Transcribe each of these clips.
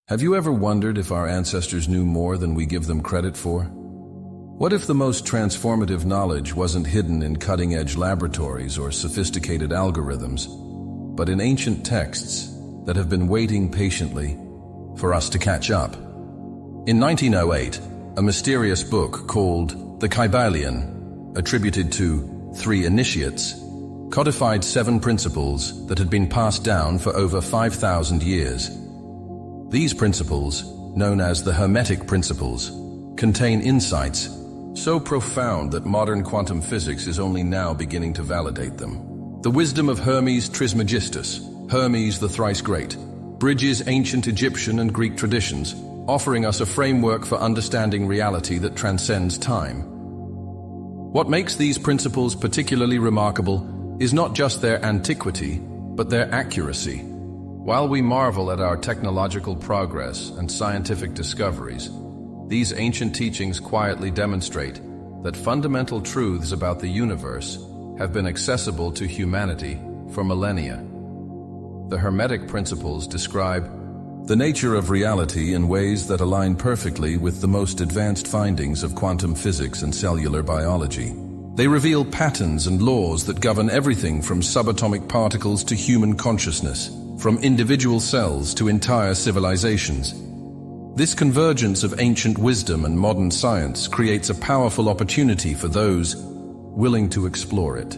Have you ever wondered if our ancestors knew more than we give them credit for? What if the most transformative knowledge wasn't hidden in cutting-edge laboratories or sophisticated algorithms, but in ancient texts that have been waiting patiently for us to catch up? In 1908, a mysterious book called the Kybalion, attributed to 3 initiates, codified 7 principles that had been passed down for over 5,000 years. These principles, known as the Hermetic principles, contain insights so profound that modern quantum physics is only now beginning to validate them. The wisdom of Hermes Trismegistus, Hermes the thrice-great, bridges ancient Egyptian and Greek traditions, offering us a framework for understanding reality that transcends time. What makes these principles particularly remarkable is not just their antiquity, but their accuracy. While we marvel at our technological progress and scientific discoveries, these ancient teachings quietly demonstrate that fundamental truths about the universe have been accessible to humanity for millennia. The Hermetic principles describe the nature of reality in ways that align perfectly with the most advanced findings of quantum physics and cellular biology. They reveal patterns and laws that govern everything from subatomic particles to human consciousness, from individual cells to entire civilizations. This convergence of ancient wisdom and modern science creates a powerful opportunity for those willing to explore it.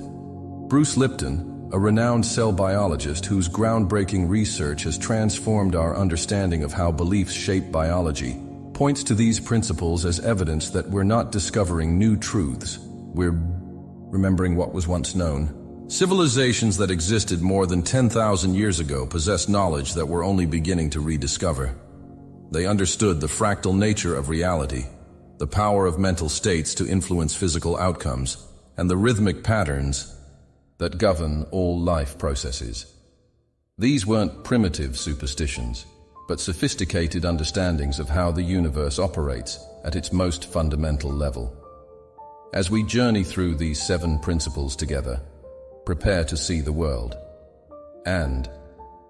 Bruce Lipton, a renowned cell biologist whose groundbreaking research has transformed our understanding of how beliefs shape biology, points to these principles as evidence that we're not discovering new truths, we're remembering what was once known. Civilizations that existed more than 10,000 years ago possessed knowledge that we're only beginning to rediscover. They understood the fractal nature of reality, the power of mental states to influence physical outcomes, and the rhythmic patterns that govern all life processes. These weren't primitive superstitions, but sophisticated understandings of how the universe operates at its most fundamental level. As we journey through these 7 principles together, prepare to see the world and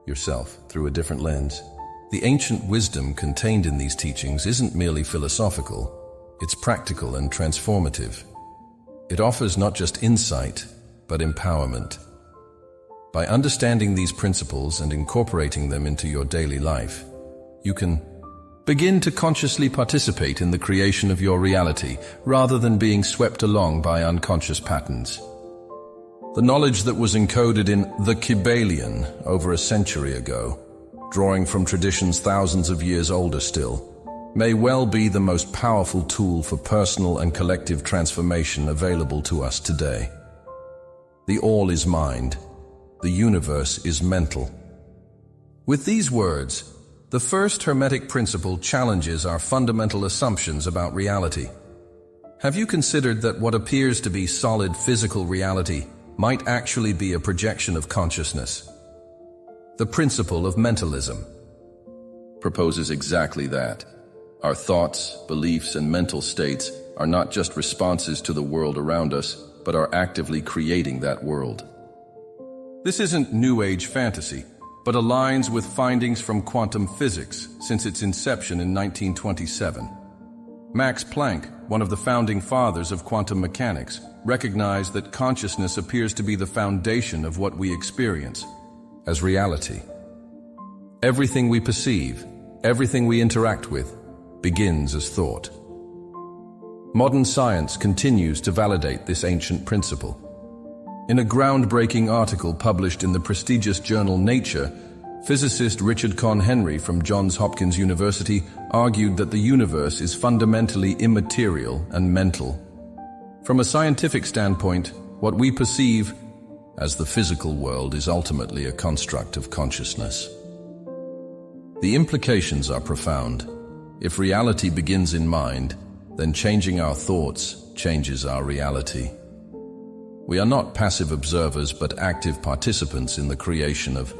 yourself through a different lens. The ancient wisdom contained in these teachings isn't merely philosophical, it's practical and transformative. It offers not just insight, but empowerment. By understanding these principles and incorporating them into your daily life, you can begin to consciously participate in the creation of your reality rather than being swept along by unconscious patterns. The knowledge that was encoded in the Kybalion over a century ago, drawing from traditions thousands of years older still, may well be the most powerful tool for personal and collective transformation available to us today. The all is mind, the universe is mental. With these words, the first Hermetic principle challenges our fundamental assumptions about reality. Have you considered that what appears to be solid physical reality might actually be a projection of consciousness? The principle of mentalism proposes exactly that. Our thoughts, beliefs, and mental states are not just responses to the world around us, but are actively creating that world. This isn't New Age fantasy, but aligns with findings from quantum physics since its inception in 1927. Max Planck, one of the founding fathers of quantum mechanics, recognized that consciousness appears to be the foundation of what we experience as reality. Everything we perceive, everything we interact with, begins as thought. Modern science continues to validate this ancient principle. In a groundbreaking article published in the prestigious journal Nature, physicist Richard Conn Henry from Johns Hopkins University argued that the universe is fundamentally immaterial and mental. From a scientific standpoint, what we perceive as the physical world is ultimately a construct of consciousness. The implications are profound. If reality begins in mind, then changing our thoughts changes our reality. We are not passive observers but active participants in the creation of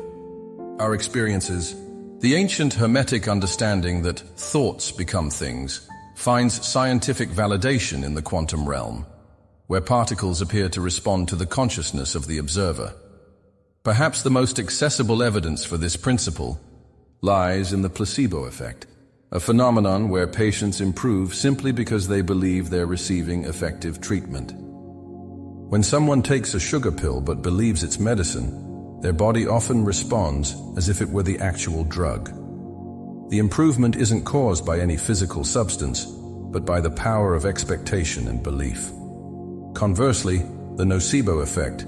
our experiences. The ancient Hermetic understanding that thoughts become things finds scientific validation in the quantum realm, where particles appear to respond to the consciousness of the observer. Perhaps the most accessible evidence for this principle lies in the placebo effect, a phenomenon where patients improve simply because they believe they're receiving effective treatment. When someone takes a sugar pill but believes it's medicine, their body often responds as if it were the actual drug. The improvement isn't caused by any physical substance, but by the power of expectation and belief. Conversely, the nocebo effect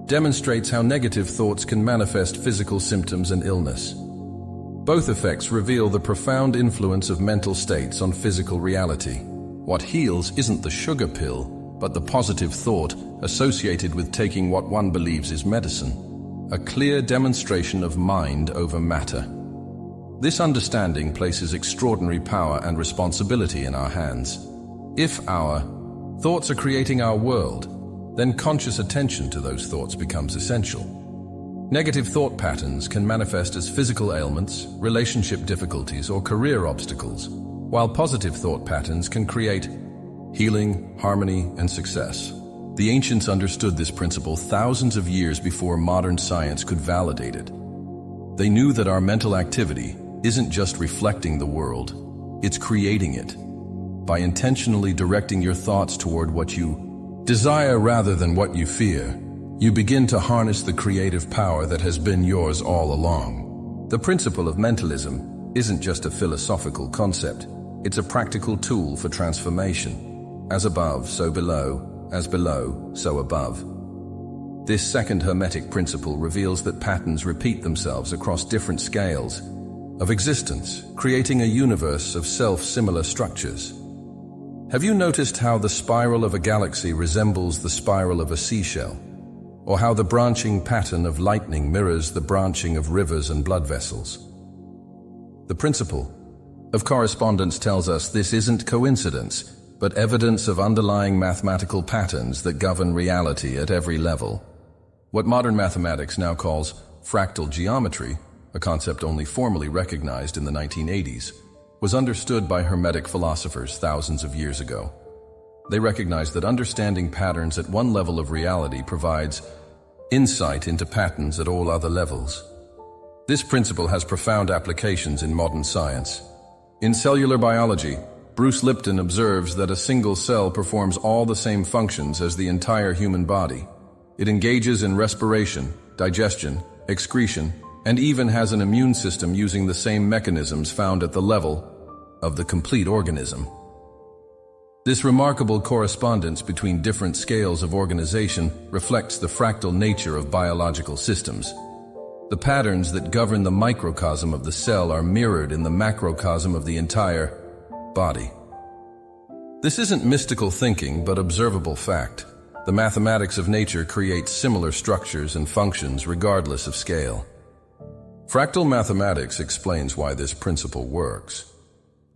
demonstrates how negative thoughts can manifest physical symptoms and illness. Both effects reveal the profound influence of mental states on physical reality. What heals isn't the sugar pill, but the positive thought associated with taking what one believes is medicine, a clear demonstration of mind over matter. This understanding places extraordinary power and responsibility in our hands. If our thoughts are creating our world, then conscious attention to those thoughts becomes essential. Negative thought patterns can manifest as physical ailments, relationship difficulties, or career obstacles, while positive thought patterns can create healing, harmony, and success. The ancients understood this principle thousands of years before modern science could validate it. They knew that our mental activity isn't just reflecting the world, it's creating it. By intentionally directing your thoughts toward what you desire rather than what you fear, you begin to harness the creative power that has been yours all along. The principle of mentalism isn't just a philosophical concept, it's a practical tool for transformation. As above, so below, as below, so above. This second Hermetic principle reveals that patterns repeat themselves across different scales of existence, creating a universe of self-similar structures. Have you noticed how the spiral of a galaxy resembles the spiral of a seashell? Or how the branching pattern of lightning mirrors the branching of rivers and blood vessels? The principle of correspondence tells us this isn't coincidence, but evidence of underlying mathematical patterns that govern reality at every level. What modern mathematics now calls fractal geometry, a concept only formally recognized in the 1980s, was understood by Hermetic philosophers thousands of years ago. They recognized that understanding patterns at one level of reality provides insight into patterns at all other levels. This principle has profound applications in modern science. In cellular biology, Bruce Lipton observes that a single cell performs all the same functions as the entire human body. It engages in respiration, digestion, excretion, and even has an immune system using the same mechanisms found at the level of the complete organism. This remarkable correspondence between different scales of organization reflects the fractal nature of biological systems. The patterns that govern the microcosm of the cell are mirrored in the macrocosm of the entire body. This isn't mystical thinking, but observable fact. The mathematics of nature creates similar structures and functions regardless of scale. Fractal mathematics explains why this principle works.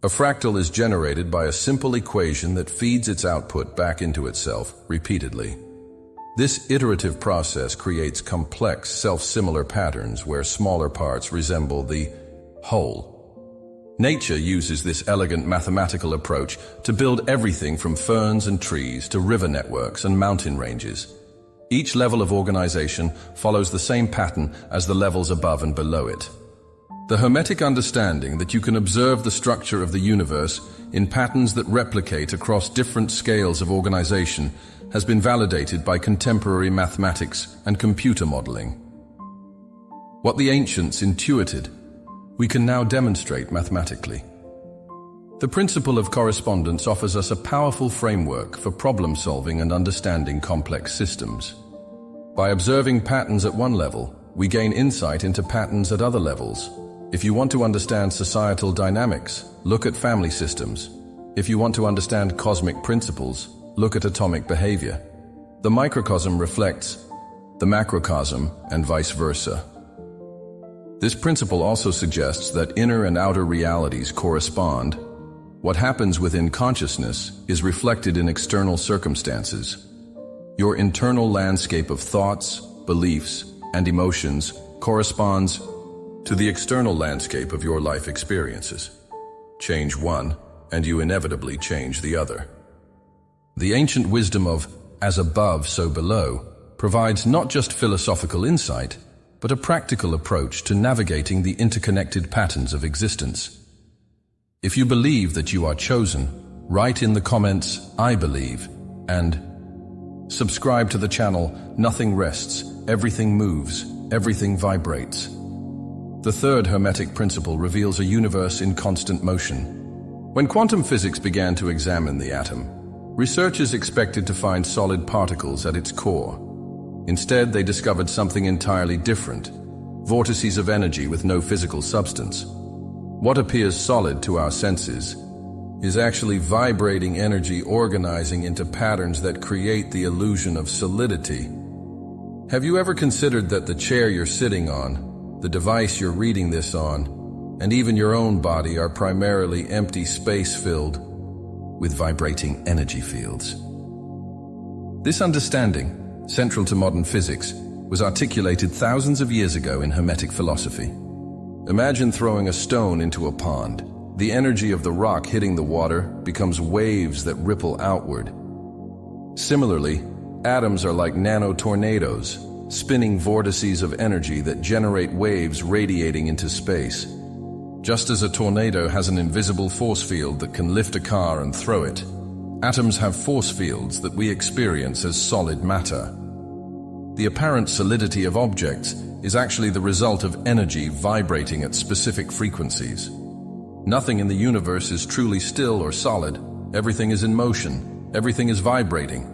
A fractal is generated by a simple equation that feeds its output back into itself repeatedly. This iterative process creates complex, self-similar patterns where smaller parts resemble the whole. Nature uses this elegant mathematical approach to build everything from ferns and trees to river networks and mountain ranges. Each level of organization follows the same pattern as the levels above and below it. The Hermetic understanding that you can observe the structure of the universe in patterns that replicate across different scales of organization has been validated by contemporary mathematics and computer modeling. What the ancients intuited, we can now demonstrate mathematically. The principle of correspondence offers us a powerful framework for problem-solving and understanding complex systems. By observing patterns at one level, we gain insight into patterns at other levels. If you want to understand societal dynamics, look at family systems. If you want to understand cosmic principles, look at atomic behavior. The microcosm reflects the macrocosm and vice versa. This principle also suggests that inner and outer realities correspond. What happens within consciousness is reflected in external circumstances. Your internal landscape of thoughts, beliefs, and emotions corresponds to the external landscape of your life experiences. Change one, and you inevitably change the other. The ancient wisdom of as above, so below provides not just philosophical insight, but a practical approach to navigating the interconnected patterns of existence. If you believe that you are chosen, write in the comments, "I believe," and subscribe to the channel. Nothing rests, everything moves, everything vibrates. The third Hermetic principle reveals a universe in constant motion. When quantum physics began to examine the atom, researchers expected to find solid particles at its core. Instead, they discovered something entirely different: vortices of energy with no physical substance. What appears solid to our senses is actually vibrating energy organizing into patterns that create the illusion of solidity. Have you ever considered that the chair you're sitting on, the device you're reading this on, and even your own body are primarily empty space filled with vibrating energy fields? This understanding, central to modern physics, was articulated thousands of years ago in Hermetic philosophy. Imagine throwing a stone into a pond. The energy of the rock hitting the water becomes waves that ripple outward. Similarly, atoms are like nano-tornadoes, spinning vortices of energy that generate waves radiating into space. Just as a tornado has an invisible force field that can lift a car and throw it, atoms have force fields that we experience as solid matter. The apparent solidity of objects is actually the result of energy vibrating at specific frequencies. Nothing in the universe is truly still or solid. Everything is in motion. Everything is vibrating.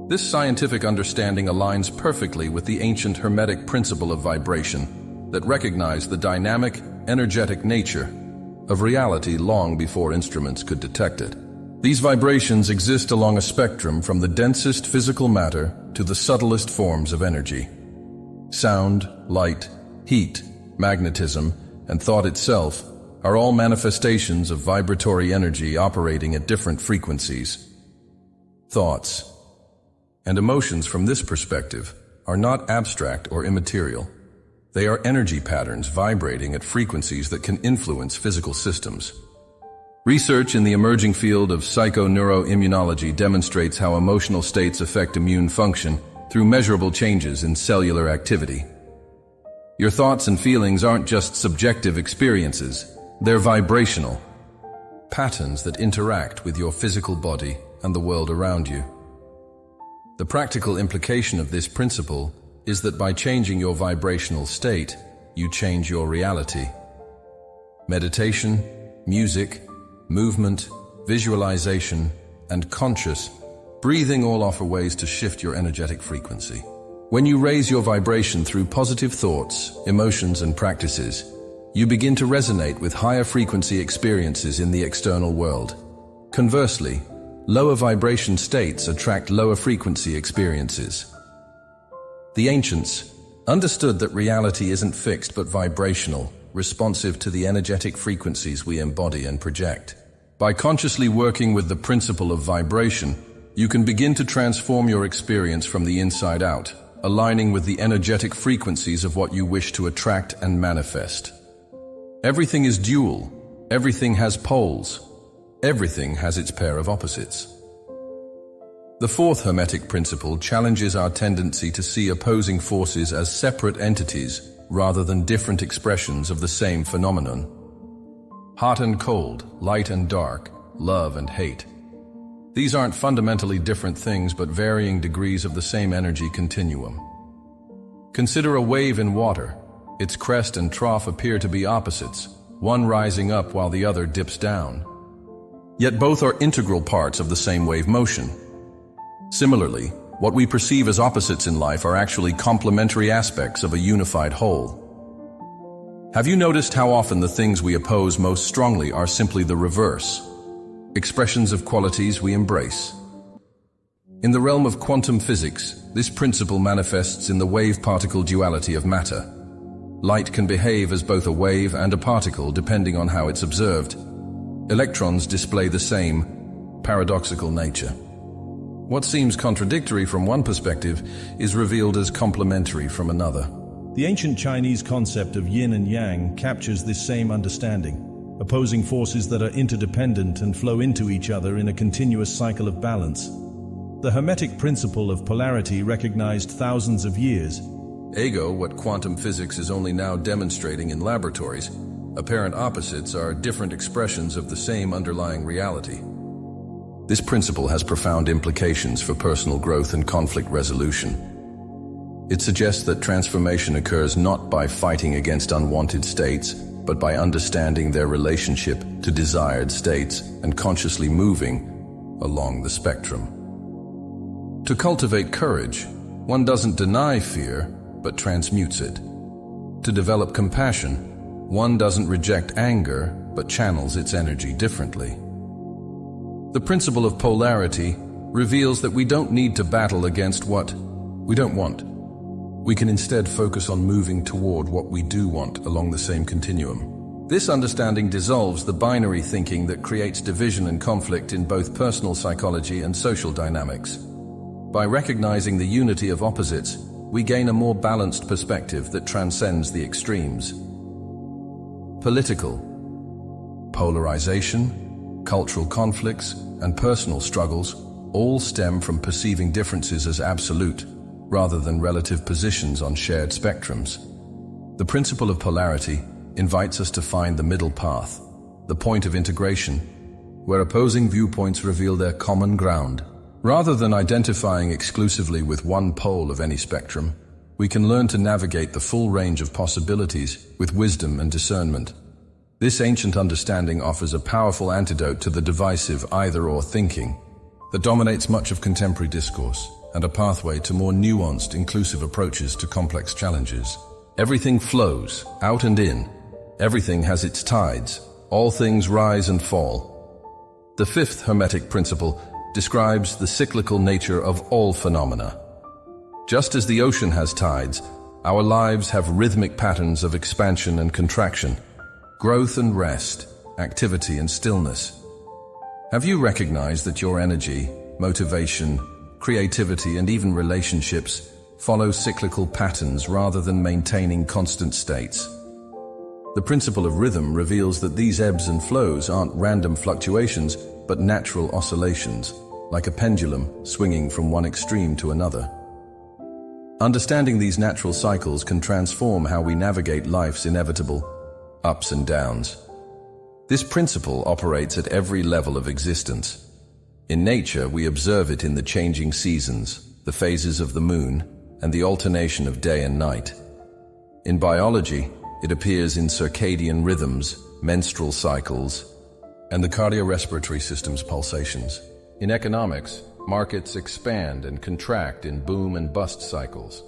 This scientific understanding aligns perfectly with the ancient Hermetic principle of vibration that recognized the dynamic, energetic nature of reality long before instruments could detect it. These vibrations exist along a spectrum from the densest physical matter to the subtlest forms of energy. Sound, light, heat, magnetism, and thought itself are all manifestations of vibratory energy operating at different frequencies. Thoughts and emotions from this perspective are not abstract or immaterial. They are energy patterns vibrating at frequencies that can influence physical systems. Research in the emerging field of psychoneuroimmunology demonstrates how emotional states affect immune function through measurable changes in cellular activity. Your thoughts and feelings aren't just subjective experiences, they're vibrational patterns that interact with your physical body and the world around you. The practical implication of this principle is that by changing your vibrational state, you change your reality. Meditation, music, movement, visualization, and conscious breathing all offer ways to shift your energetic frequency. When you raise your vibration through positive thoughts, emotions, and practices, you begin to resonate with higher frequency experiences in the external world. Conversely, lower vibration states attract lower frequency experiences. The ancients understood that reality isn't fixed but vibrational, responsive to the energetic frequencies we embody and project. By consciously working with the principle of vibration, you can begin to transform your experience from the inside out, aligning with the energetic frequencies of what you wish to attract and manifest. Everything is dual. Everything has poles. Everything has its pair of opposites. The fourth Hermetic principle challenges our tendency to see opposing forces as separate entities rather than different expressions of the same phenomenon. Hot and cold, light and dark, love and hate. These aren't fundamentally different things but varying degrees of the same energy continuum. Consider a wave in water. Its crest and trough appear to be opposites, one rising up while the other dips down. Yet both are integral parts of the same wave motion. Similarly, what we perceive as opposites in life are actually complementary aspects of a unified whole. Have you noticed how often the things we oppose most strongly are simply the reverse, expressions of qualities we embrace? In the realm of quantum physics, this principle manifests in the wave-particle duality of matter. Light can behave as both a wave and a particle depending on how it's observed. Electrons display the same paradoxical nature. What seems contradictory from one perspective is revealed as complementary from another. The ancient Chinese concept of yin and yang captures this same understanding, opposing forces that are interdependent and flow into each other in a continuous cycle of balance. The Hermetic principle of polarity, recognized thousands of years, Ego, what quantum physics is only now demonstrating in laboratories, apparent opposites are different expressions of the same underlying reality. This principle has profound implications for personal growth and conflict resolution. It suggests that transformation occurs not by fighting against unwanted states, but by understanding their relationship to desired states and consciously moving along the spectrum. To cultivate courage, one doesn't deny fear, but transmutes it. To develop compassion, one doesn't reject anger, but channels its energy differently. The principle of polarity reveals that we don't need to battle against what we don't want. We can instead focus on moving toward what we do want along the same continuum. This understanding dissolves the binary thinking that creates division and conflict in both personal psychology and social dynamics. By recognizing the unity of opposites, we gain a more balanced perspective that transcends the extremes. Political polarization, cultural conflicts, and personal struggles all stem from perceiving differences as absolute, rather than relative positions on shared spectrums. The principle of polarity invites us to find the middle path, the point of integration, where opposing viewpoints reveal their common ground. Rather than identifying exclusively with one pole of any spectrum, we can learn to navigate the full range of possibilities with wisdom and discernment. This ancient understanding offers a powerful antidote to the divisive either-or thinking that dominates much of contemporary discourse, and a pathway to more nuanced, inclusive approaches to complex challenges. Everything flows, out and in. Everything has its tides. All things rise and fall. The fifth Hermetic principle describes the cyclical nature of all phenomena. Just as the ocean has tides, our lives have rhythmic patterns of expansion and contraction, growth and rest, activity and stillness. Have you recognized that your energy, motivation, creativity, and even relationships follow cyclical patterns rather than maintaining constant states? The principle of rhythm reveals that these ebbs and flows aren't random fluctuations, but natural oscillations, like a pendulum swinging from one extreme to another. Understanding these natural cycles can transform how we navigate life's inevitable ups and downs. This principle operates at every level of existence. In nature, we observe it in the changing seasons, the phases of the moon, and the alternation of day and night. In biology, it appears in circadian rhythms, menstrual cycles, and the cardiorespiratory system's pulsations. In economics, markets expand and contract in boom and bust cycles.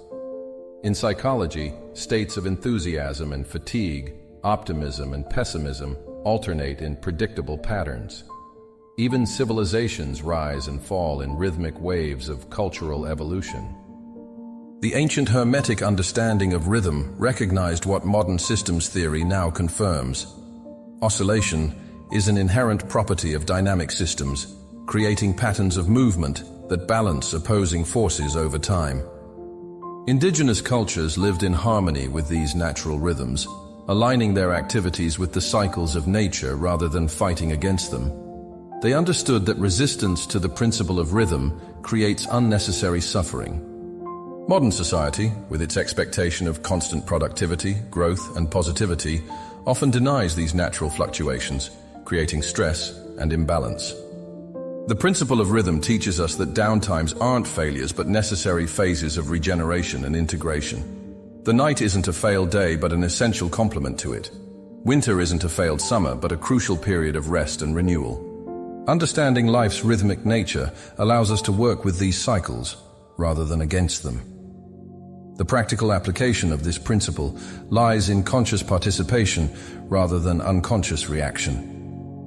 In psychology, states of enthusiasm and fatigue, optimism and pessimism alternate in predictable patterns. Even civilizations rise and fall in rhythmic waves of cultural evolution. The ancient Hermetic understanding of rhythm recognized what modern systems theory now confirms. Oscillation is an inherent property of dynamic systems, creating patterns of movement that balance opposing forces over time. Indigenous cultures lived in harmony with these natural rhythms, aligning their activities with the cycles of nature rather than fighting against them. They understood that resistance to the principle of rhythm creates unnecessary suffering. Modern society, with its expectation of constant productivity, growth, and positivity, often denies these natural fluctuations, creating stress and imbalance. The principle of rhythm teaches us that downtimes aren't failures but necessary phases of regeneration and integration. The night isn't a failed day but an essential complement to it. Winter isn't a failed summer but a crucial period of rest and renewal. Understanding life's rhythmic nature allows us to work with these cycles rather than against them. The practical application of this principle lies in conscious participation rather than unconscious reaction.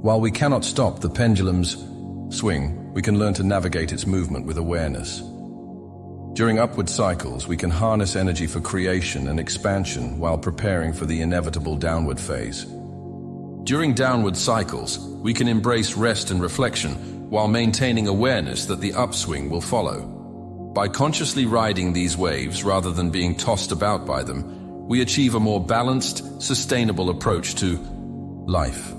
While we cannot stop the pendulum's swing, we can learn to navigate its movement with awareness. During upward cycles, we can harness energy for creation and expansion while preparing for the inevitable downward phase. During downward cycles, we can embrace rest and reflection while maintaining awareness that the upswing will follow. By consciously riding these waves rather than being tossed about by them, we achieve a more balanced, sustainable approach to life.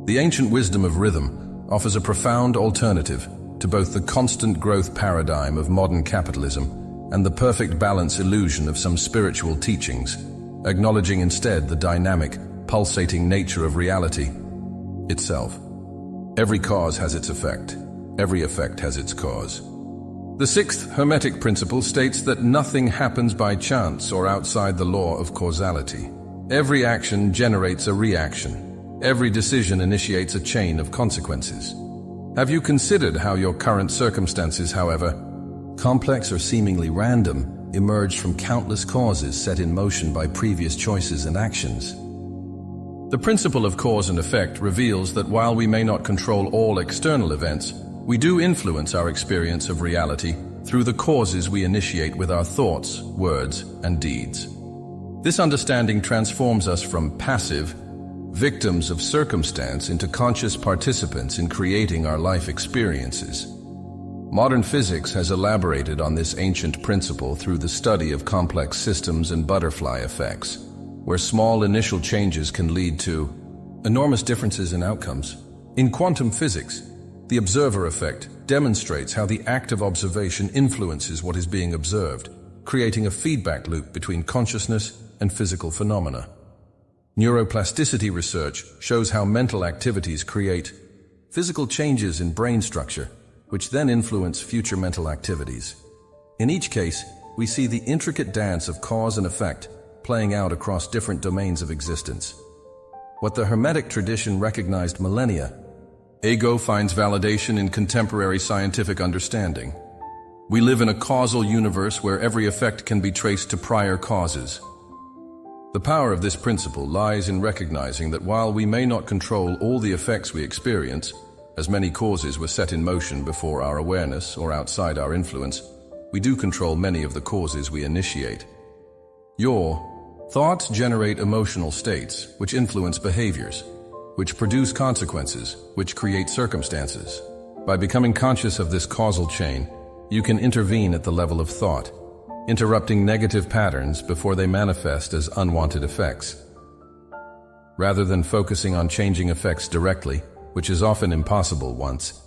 The ancient wisdom of rhythm offers a profound alternative to both the constant growth paradigm of modern capitalism and the perfect balance illusion of some spiritual teachings, acknowledging instead the dynamic, pulsating nature of reality itself. Every cause has its effect. Every effect has its cause. The sixth Hermetic principle states that nothing happens by chance or outside the law of causality. Every action generates a reaction. Every decision initiates a chain of consequences. Have you considered how your current circumstances, however complex or seemingly random, emerged from countless causes set in motion by previous choices and actions? The principle of cause and effect reveals that while we may not control all external events, we do influence our experience of reality through the causes we initiate with our thoughts, words, and deeds. This understanding transforms us from passive victims of circumstance into conscious participants in creating our life experiences. Modern physics has elaborated on this ancient principle through the study of complex systems and butterfly effects, where small initial changes can lead to enormous differences in outcomes. In quantum physics, the observer effect demonstrates how the act of observation influences what is being observed, creating a feedback loop between consciousness and physical phenomena. Neuroplasticity research shows how mental activities create physical changes in brain structure, which then influence future mental activities. In each case, we see the intricate dance of cause and effect playing out across different domains of existence. What the Hermetic tradition recognized millennia ago finds validation in contemporary scientific understanding. We live in a causal universe where every effect can be traced to prior causes. The power of this principle lies in recognizing that while we may not control all the effects we experience, as many causes were set in motion before our awareness or outside our influence, we do control many of the causes we initiate. Your thoughts generate emotional states, which influence behaviors, which produce consequences, which create circumstances. By becoming conscious of this causal chain, you can intervene at the level of thought, interrupting negative patterns before they manifest as unwanted effects. Rather than focusing on changing effects directly, which is often impossible once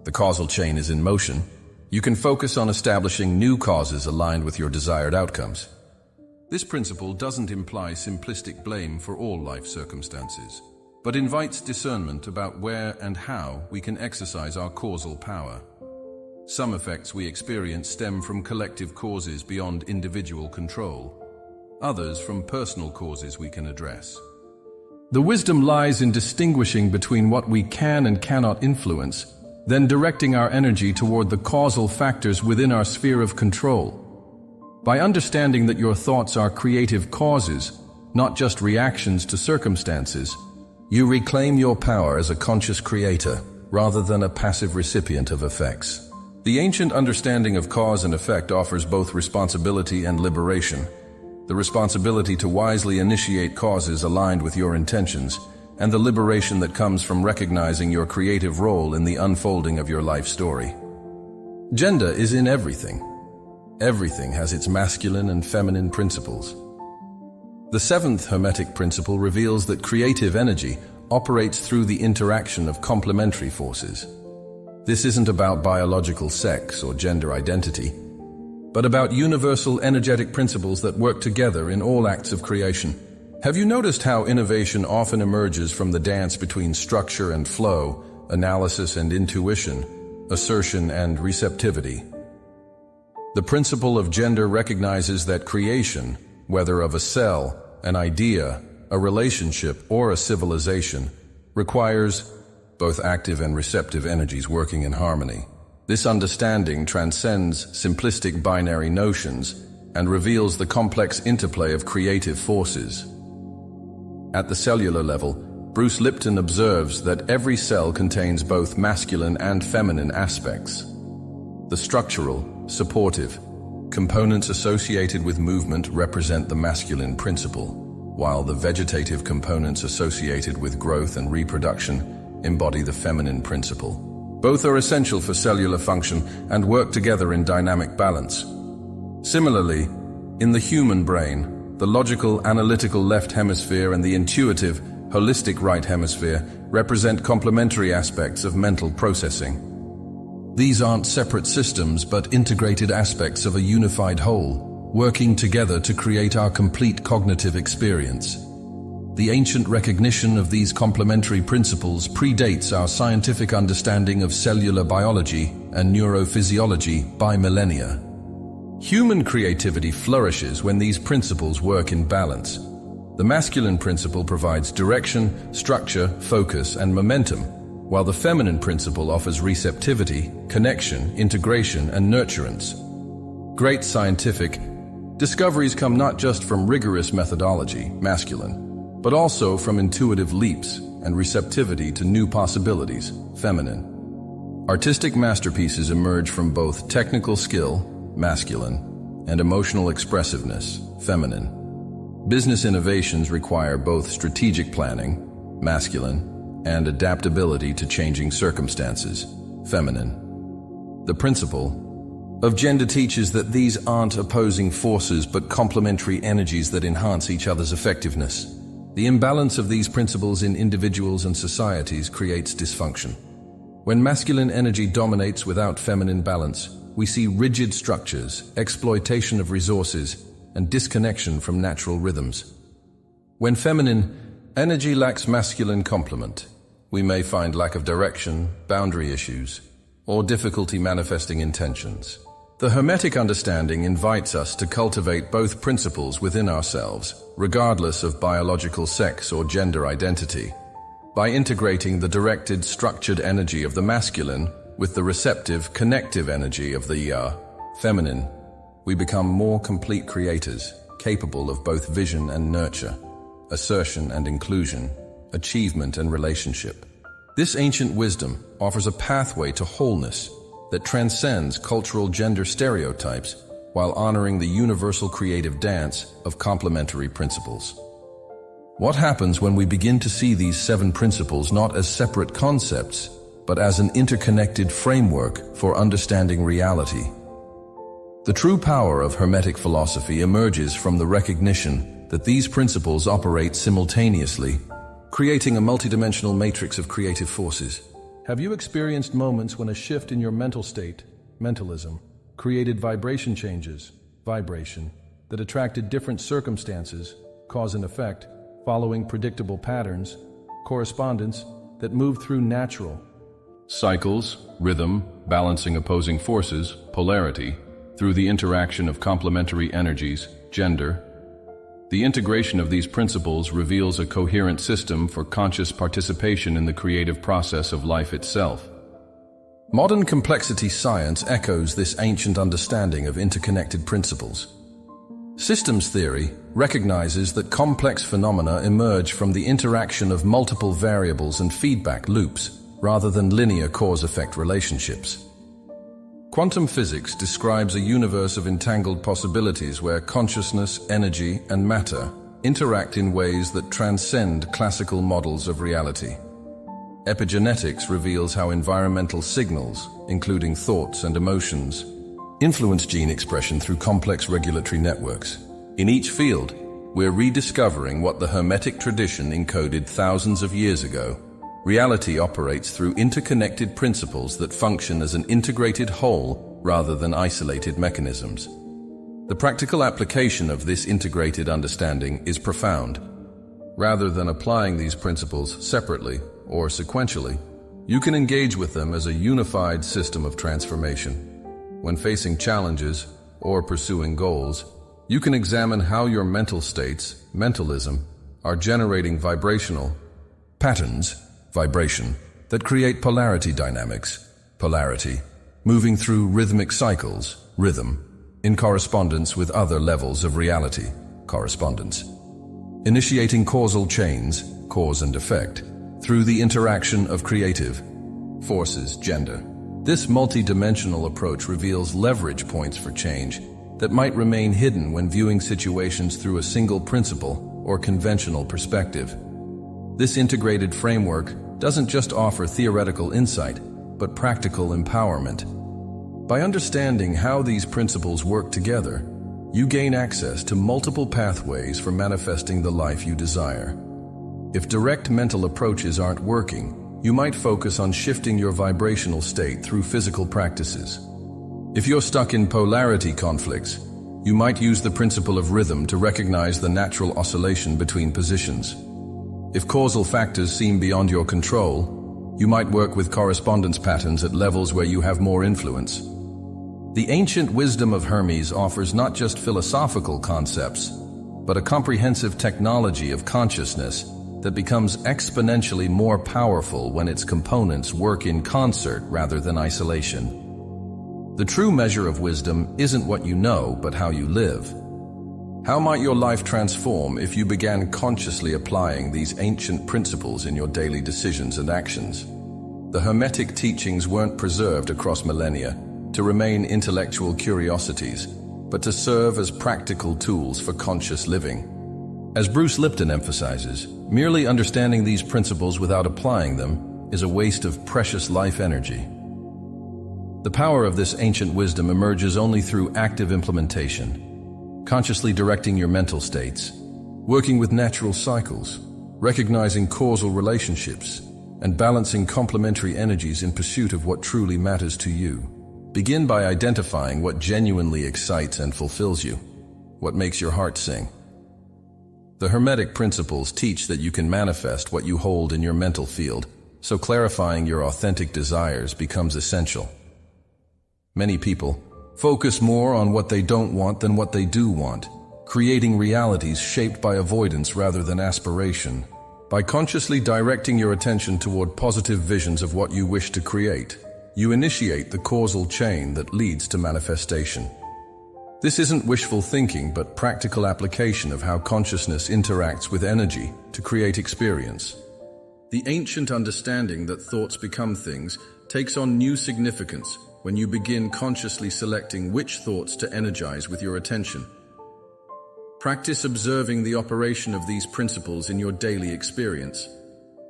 the causal chain is in motion, you can focus on establishing new causes aligned with your desired outcomes. This principle doesn't imply simplistic blame for all life circumstances, but invites discernment about where and how we can exercise our causal power. Some effects we experience stem from collective causes beyond individual control, others from personal causes we can address. The wisdom lies in distinguishing between what we can and cannot influence, then directing our energy toward the causal factors within our sphere of control. By understanding that your thoughts are creative causes, not just reactions to circumstances, you reclaim your power as a conscious creator, rather than a passive recipient of effects. The ancient understanding of cause and effect offers both responsibility and liberation. The responsibility to wisely initiate causes aligned with your intentions, and the liberation that comes from recognizing your creative role in the unfolding of your life story. Gender is in everything. Everything has its masculine and feminine principles. The seventh Hermetic principle reveals that creative energy operates through the interaction of complementary forces. This isn't about biological sex or gender identity, but about universal energetic principles that work together in all acts of creation. Have you noticed how innovation often emerges from the dance between structure and flow, analysis and intuition, assertion and receptivity? The principle of gender recognizes that creation, whether of a cell, an idea, a relationship, or a civilization, requires both active and receptive energies working in harmony. This understanding transcends simplistic binary notions and reveals the complex interplay of creative forces. At the cellular level, Bruce Lipton observes that every cell contains both masculine and feminine aspects. The structural, supportive components associated with movement represent the masculine principle, while the vegetative components associated with growth and reproduction embody the feminine principle. Both are essential for cellular function and work together in dynamic balance. Similarly, in the human brain, the logical, analytical left hemisphere and the intuitive, holistic right hemisphere represent complementary aspects of mental processing. These aren't separate systems but integrated aspects of a unified whole, working together to create our complete cognitive experience. The ancient recognition of these complementary principles predates our scientific understanding of cellular biology and neurophysiology by millennia. Human creativity flourishes when these principles work in balance. The masculine principle provides direction, structure, focus, and momentum, while the feminine principle offers receptivity, connection, integration, and nurturance. Great scientific discoveries come not just from rigorous methodology, masculine, but also from intuitive leaps and receptivity to new possibilities, feminine. Artistic masterpieces emerge from both technical skill, masculine, and emotional expressiveness, feminine. Business innovations require both strategic planning, masculine, and adaptability to changing circumstances, feminine. The principle of gender teaches that these aren't opposing forces but complementary energies that enhance each other's effectiveness. The imbalance of these principles in individuals and societies creates dysfunction. When masculine energy dominates without feminine balance, we see rigid structures, exploitation of resources, and disconnection from natural rhythms. When feminine energy lacks masculine complement, we may find lack of direction, boundary issues, or difficulty manifesting intentions. The Hermetic understanding invites us to cultivate both principles within ourselves, regardless of biological sex or gender identity. By integrating the directed, structured energy of the masculine with the receptive, connective energy of the feminine, we become more complete creators, capable of both vision and nurture, assertion and inclusion, achievement and relationship. This ancient wisdom offers a pathway to wholeness that transcends cultural gender stereotypes while honoring the universal creative dance of complementary principles. What happens when we begin to see these 7 principles not as separate concepts, but as an interconnected framework for understanding reality? The true power of Hermetic philosophy emerges from the recognition that these principles operate simultaneously, creating a multidimensional matrix of creative forces. Have you experienced moments when a shift in your mental state, mentalism, created vibration changes, vibration, that attracted different circumstances, cause and effect, following predictable patterns, correspondence that moved through natural cycles, rhythm, balancing opposing forces, polarity, through the interaction of complementary energies, gender? The integration of these principles reveals a coherent system for conscious participation in the creative process of life itself. Modern complexity science echoes this ancient understanding of interconnected principles. Systems theory recognizes that complex phenomena emerge from the interaction of multiple variables and feedback loops, rather than linear cause-effect relationships. Quantum physics describes a universe of entangled possibilities where consciousness, energy, and matter interact in ways that transcend classical models of reality. Epigenetics reveals how environmental signals, including thoughts and emotions, influence gene expression through complex regulatory networks. In each field, we're rediscovering what the Hermetic tradition encoded thousands of years ago. Reality operates through interconnected principles that function as an integrated whole rather than isolated mechanisms. The practical application of this integrated understanding is profound. Rather than applying these principles separately or sequentially, you can engage with them as a unified system of transformation. When facing challenges or pursuing goals, you can examine how your mental states, mentalism, are generating vibrational patterns, vibration, that create polarity dynamics, polarity, moving through rhythmic cycles, rhythm, in correspondence with other levels of reality, correspondence. Initiating causal chains, cause and effect, through the interaction of creative forces, gender. This multi-dimensional approach reveals leverage points for change that might remain hidden when viewing situations through a single principle or conventional perspective. This integrated framework doesn't just offer theoretical insight, but practical empowerment. By understanding how these principles work together, you gain access to multiple pathways for manifesting the life you desire. If direct mental approaches aren't working, you might focus on shifting your vibrational state through physical practices. If you're stuck in polarity conflicts, you might use the principle of rhythm to recognize the natural oscillation between positions. If causal factors seem beyond your control, you might work with correspondence patterns at levels where you have more influence. The ancient wisdom of Hermes offers not just philosophical concepts, but a comprehensive technology of consciousness that becomes exponentially more powerful when its components work in concert rather than isolation. The true measure of wisdom isn't what you know, but how you live. How might your life transform if you began consciously applying these ancient principles in your daily decisions and actions? The Hermetic teachings weren't preserved across millennia to remain intellectual curiosities, but to serve as practical tools for conscious living. As Bruce Lipton emphasizes, merely understanding these principles without applying them is a waste of precious life energy. The power of this ancient wisdom emerges only through active implementation, consciously directing your mental states, working with natural cycles, recognizing causal relationships, and balancing complementary energies in pursuit of what truly matters to you. Begin by identifying what genuinely excites and fulfills you, what makes your heart sing. The Hermetic principles teach that you can manifest what you hold in your mental field, so clarifying your authentic desires becomes essential. Many people focus more on what they don't want than what they do want, creating realities shaped by avoidance rather than aspiration. By consciously directing your attention toward positive visions of what you wish to create, you initiate the causal chain that leads to manifestation. This isn't wishful thinking, but practical application of how consciousness interacts with energy to create experience. The ancient understanding that thoughts become things takes on new significance when you begin consciously selecting which thoughts to energize with your attention. Practice observing the operation of these principles in your daily experience.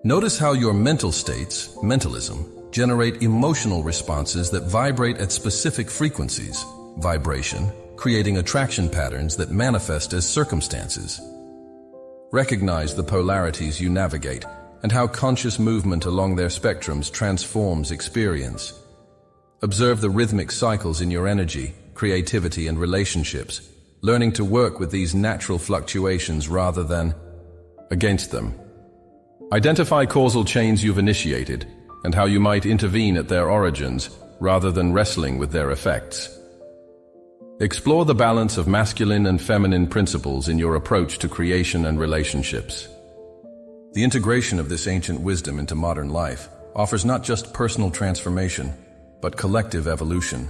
Notice how your mental states, mentalism, generate emotional responses that vibrate at specific frequencies, vibration, creating attraction patterns that manifest as circumstances. Recognize the polarities you navigate and how conscious movement along their spectrums transforms experience. Observe the rhythmic cycles in your energy, creativity, and relationships, learning to work with these natural fluctuations rather than against them. Identify causal chains you've initiated and how you might intervene at their origins rather than wrestling with their effects. Explore the balance of masculine and feminine principles in your approach to creation and relationships. The integration of this ancient wisdom into modern life offers not just personal transformation, but collective evolution.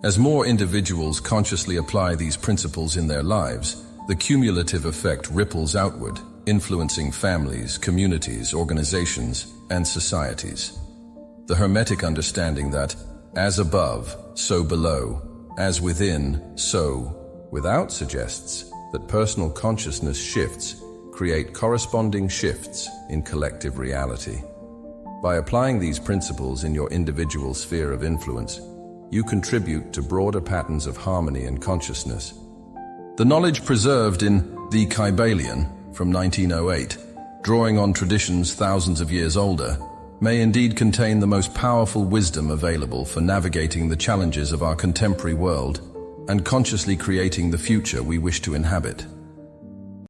As more individuals consciously apply these principles in their lives, the cumulative effect ripples outward, influencing families, communities, organizations, and societies. The Hermetic understanding that, as above, so below, as within, so without suggests that personal consciousness shifts create corresponding shifts in collective reality. By applying these principles in your individual sphere of influence, you contribute to broader patterns of harmony and consciousness. The knowledge preserved in The Kybalion from 1908, drawing on traditions thousands of years older, may indeed contain the most powerful wisdom available for navigating the challenges of our contemporary world and consciously creating the future we wish to inhabit.